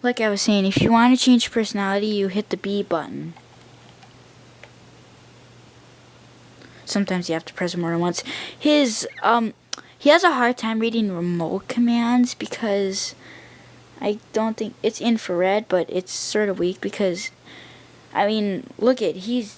Like I was saying, if you want to change personality, you hit the B button. Sometimes you have to press it more than once. He has a hard time reading remote commands because I don't think it's infrared, but it's sort of weak because, I mean, look at, he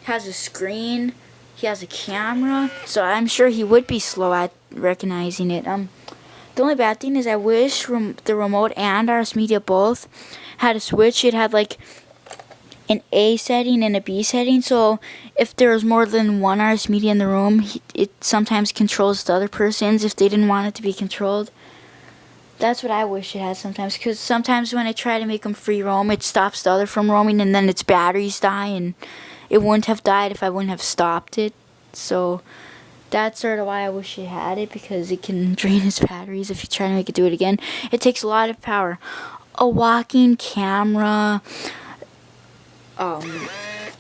has a screen, he has a camera, so I'm sure he would be slow at recognizing it. The only bad thing is I wish the remote and RS Media both had a switch. It had like an A setting and a B setting, so if there was more than one RS Media in the room, it sometimes controls the other person's if they didn't want it to be controlled. That's what I wish it had sometimes, because sometimes when I try to make them free roam, it stops the other from roaming, and then its batteries die, and it wouldn't have died if I wouldn't have stopped it. So that's sort of why I wish it had it, because it can drain its batteries if you try to make it do it again. It takes a lot of power. A walking camera, iPod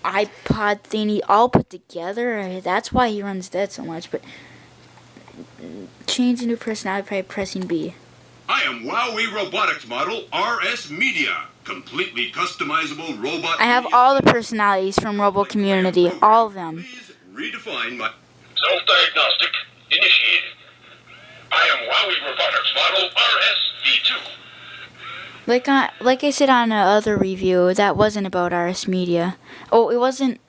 thingy, all put together. That's why he runs that so much. But change a new personality by pressing B. I am Wowie Robotics model RS Media. Completely customizable robot. I have all the personalities from Robo Community, all of them. Please redefine my self-diagnostic initiated. I am Wowie Robotics model RS-V2. Like I said on another review, that wasn't about RS Media. Oh, it wasn't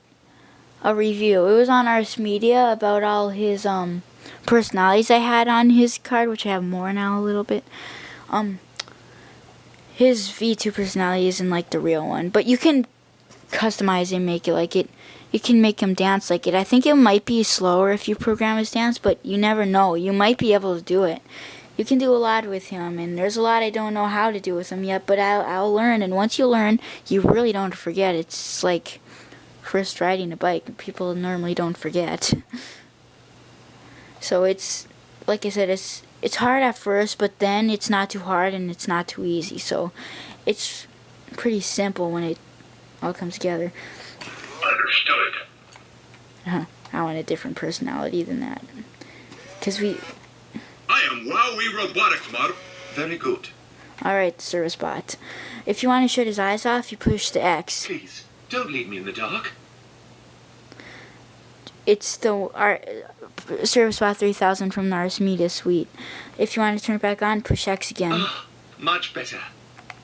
a review. It was on RS Media about all his personalities I had on his card, which I have more now a little bit. His V2 personality isn't like the real one, but you can customize and make it like it. You can make him dance like it. I think it might be slower if you program his dance, but you never know. You might be able to do it. You can do a lot with him, and there's a lot I don't know how to do with him yet, but I'll learn, and once you learn, you really don't forget. It's like first riding a bike. People normally don't forget. So it's, like I said, it's hard at first, but then it's not too hard and it's not too easy. So it's pretty simple when it all comes together. Understood. I want a different personality than that. Because I am Wowie Robotics model. Very good. Alright, service bot. If you want to shut his eyes off, you push the X. Please, don't leave me in the dark. It's the Service Bot 3000 from the RS Media suite. If you want to turn it back on, push X again. Much better.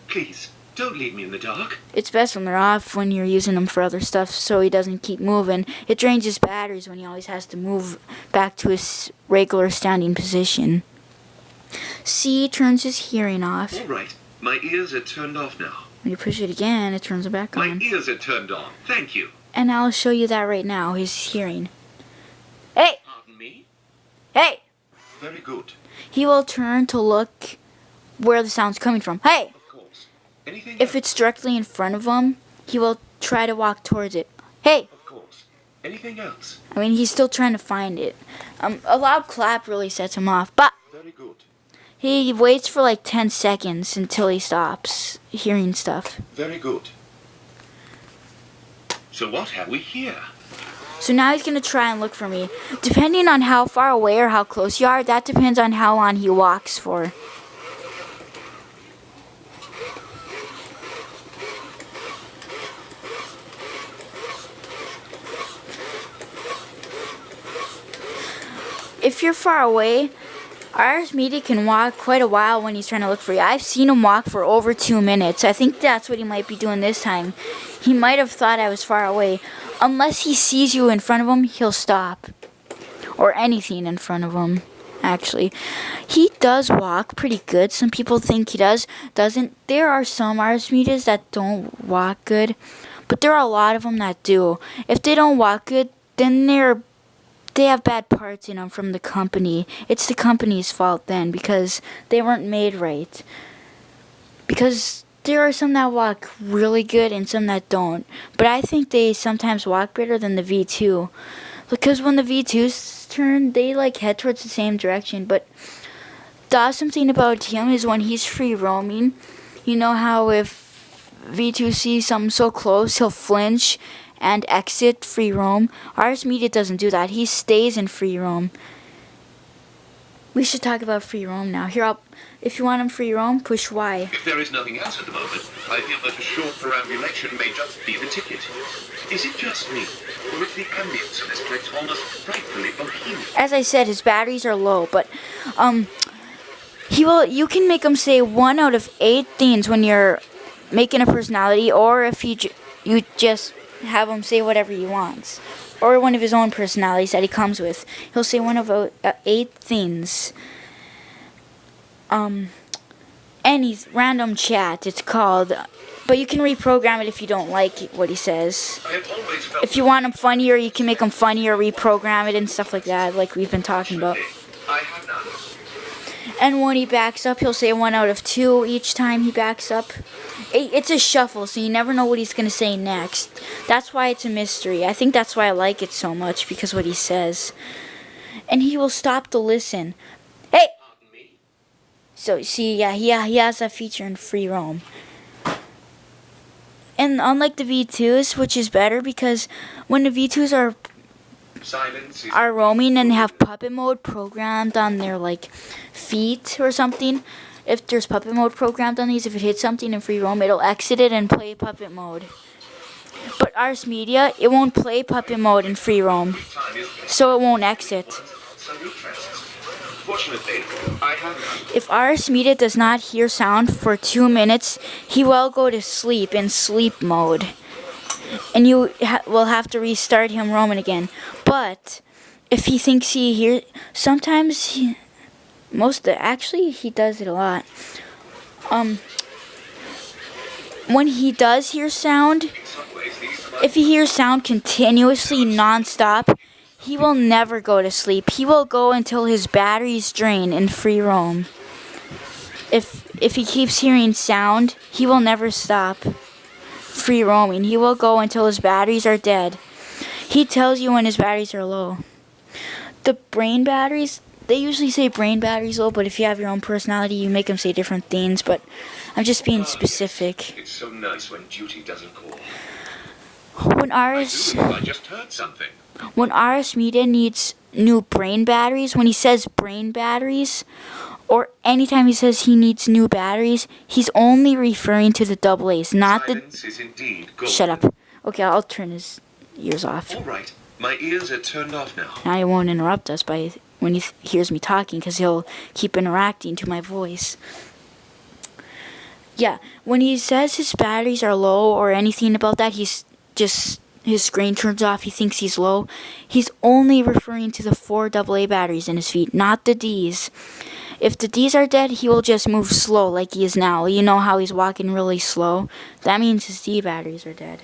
Please, don't leave me in the dark. It's best when they're off when you're using them for other stuff so he doesn't keep moving. It drains his batteries when he always has to move back to his regular standing position. C turns his hearing off. All right, my ears are turned off now. When you push it again, it turns it back on. My ears are turned on. Thank you. And I'll show you that right now, his hearing. Hey! Pardon me? Hey! Very good. He will turn to look where the sound's coming from. Hey! Of course. Anything If else? it's directly in front of him, he will try to walk towards it. Hey! Of course. Anything else? I mean, he's still trying to find it. A loud clap really sets him off, but Very good. he waits for like 10 seconds until he stops hearing stuff. Very good. So what have we here? So now he's going to try and look for me. Depending on how far away or how close you are, that depends on how long he walks for. If you're far away, RS Media can walk quite a while when he's trying to look for you. I've seen him walk for over 2 minutes. I think that's what he might be doing this time. He might have thought I was far away. Unless he sees you in front of him, he'll stop. Or anything in front of him, actually. He does walk pretty good. Some people think he doesn't. There are some RS Medias that don't walk good. But there are a lot of them that do. If they don't walk good, then they have bad parts in them from the company. It's the company's fault then, because they weren't made right. Because there are some that walk really good and some that don't. But I think they sometimes walk better than the V2. Because when the V2s turn, they like head towards the same direction. But the awesome thing about him is when he's free roaming, you know how if V2 sees something so close, he'll flinch and exit free roam. RS Media doesn't do that. He stays in free roam. We should talk about free roam now. Here, if you want him free roam, push Y. If there is nothing else at the moment, I feel that a short perambulation may just be the ticket. Is it just me, or is the ambience of this place almost frightfully bohemian? As I said, his batteries are low, but you can make him say 1 out of 8 things when you're making a personality, or if you just have him say whatever he wants, or one of his own personalities that he comes with. He'll say 1 of 8 things. Any random chat, it's called. But you can reprogram it if you don't like what he says. I have always felt If you want him funnier, you can make him funnier, reprogram it and stuff like that, like we've been talking about. I have none. And when he backs up, he'll say 1 out of 2 each time he backs up. It's a shuffle, so you never know what he's going to say next. That's why it's a mystery. I think that's why I like it so much, because what he says. And he will stop to listen. Hey! Pardon me? So, see, yeah, he has that feature in free roam. And unlike the V2s, which is better, because when the V2s Silence is are roaming and have puppet mode programmed on their like feet or something, if there's puppet mode programmed on these, if it hits something in free roam, it'll exit it and play puppet mode. But Ars Media, it won't play puppet mode in free roam, time is so it won't exit. some interests. Fortunately, I have none. If Ars Media does not hear sound for 2 minutes, he will go to sleep in sleep mode. And you will have to restart him roaming again. But if he thinks he hears, sometimes actually he does it a lot. When he does hear sound, In some ways, these are if he hears sound continuously non-stop, he will never go to sleep. He will go until his batteries drain in free roam. If he keeps hearing sound, he will never stop free roaming. He will go until his batteries are dead. He tells you when his batteries are low. The brain batteries, they usually say brain batteries low, but if you have your own personality, you make them say different things, but I'm just being specific. It's so nice when duty doesn't call. When I just heard something. When Ars Media needs new brain batteries, when he says brain batteries, or anytime he says he needs new batteries, he's only referring to the AA's, not the... Silence is indeed golden. Shut up. Okay, I'll turn his ears off. All right, my ears are turned off now. Now he won't interrupt us when he hears me talking, because he'll keep interacting to my voice. Yeah, when he says his batteries are low or anything about that, his screen turns off, he thinks he's low. He's only referring to the 4 AA batteries in his feet, not the D's. If the D's are dead, he will just move slow like he is now. You know how he's walking really slow? That means his D batteries are dead.